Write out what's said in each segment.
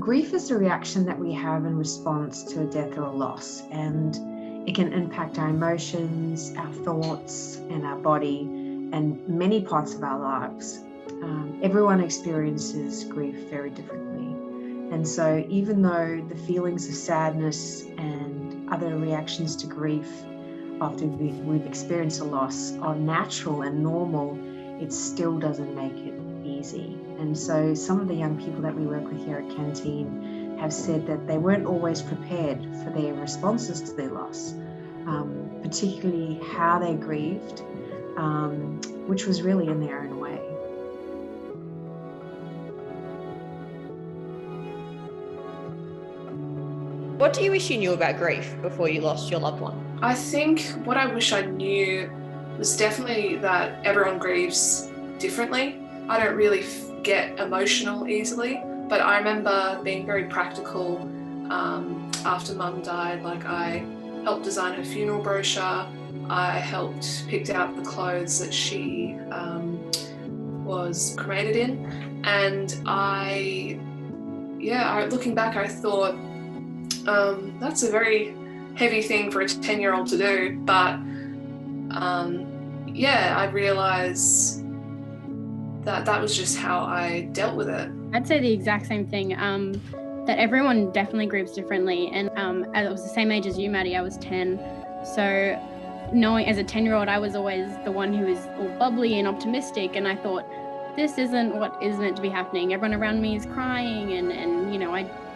Grief is a reaction that we have in response to a death or a loss, and it can impact our emotions, our thoughts, and our body, and many parts of our lives. Everyone experiences grief very differently. And so even though the feelings of sadness and other reactions to grief after we've experienced a loss are natural and normal, it still doesn't make it easy. And so some of the young people that we work with here at Canteen have said that they weren't always prepared for their responses to their loss, particularly how they grieved, which was really in their own way. What do you wish you knew about grief before you lost your loved one? I think what I wish I knew was definitely that everyone grieves differently. I don't really get emotional easily, but I remember being very practical after Mum died. Like, I helped design her funeral brochure. I helped pick out the clothes that she was cremated in. And looking back, I thought, that's a very heavy thing for a 10-year-old to do. But I realised that was just how I dealt with it. I'd say the exact same thing, that everyone definitely grieves differently. And I was the same age as you, Maddie. I was 10. So knowing as a 10-year-old, I was always the one who was all bubbly and optimistic. And I thought, this isn't what is meant to be happening. Everyone around me is crying and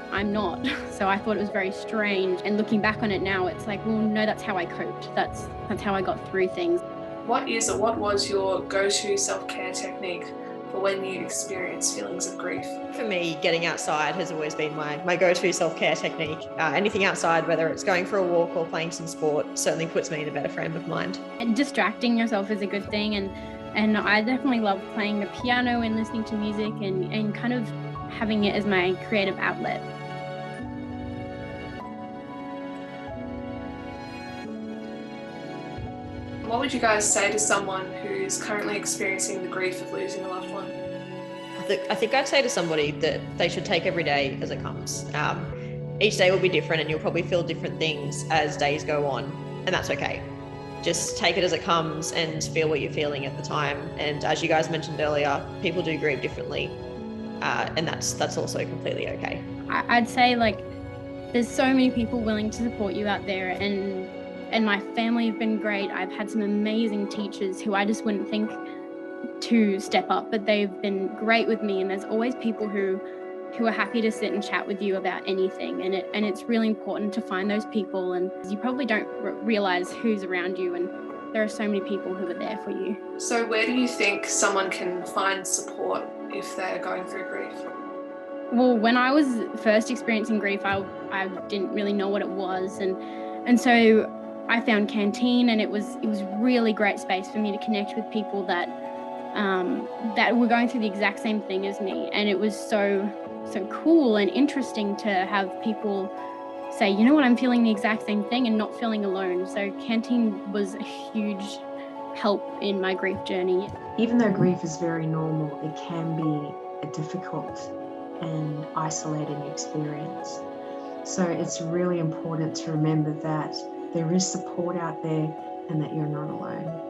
I'm not. So I thought it was very strange. And looking back on it now, it's like, well, no, that's how I coped. That's how I got through things. What was your go-to self-care technique for when you experience feelings of grief? For me, getting outside has always been my go-to self-care technique. Anything outside, whether it's going for a walk or playing some sport, certainly puts me in a better frame of mind. And distracting yourself is a good thing. And I definitely love playing the piano and listening to music and kind of having it as my creative outlet. What would you guys say to someone who's currently experiencing the grief of losing a loved one? I think I'd say to somebody that they should take every day as it comes. Each day will be different and you'll probably feel different things as days go on, and that's okay. Just take it as it comes and feel what you're feeling at the time. And as you guys mentioned earlier, people do grieve differently, and that's also completely okay. I'd say, like, there's so many people willing to support you out there, and my family have been great. I've had some amazing teachers who I just wouldn't think to step up, but they've been great with me. And there's always people who are happy to sit and chat with you about anything. And it's really important to find those people. And you probably don't realize who's around you. And there are so many people who are there for you. So where do you think someone can find support if they're going through grief? Well, when I was first experiencing grief, I didn't really know what it was. And so I found Canteen, and it was really great space for me to connect with people that were going through the exact same thing as me. And it was so cool and interesting to have people say, you know what, I'm feeling the exact same thing and not feeling alone. So Canteen was a huge help in my grief journey. Even though grief is very normal, it can be a difficult and isolating experience. So it's really important to remember that there is support out there and that you're not alone.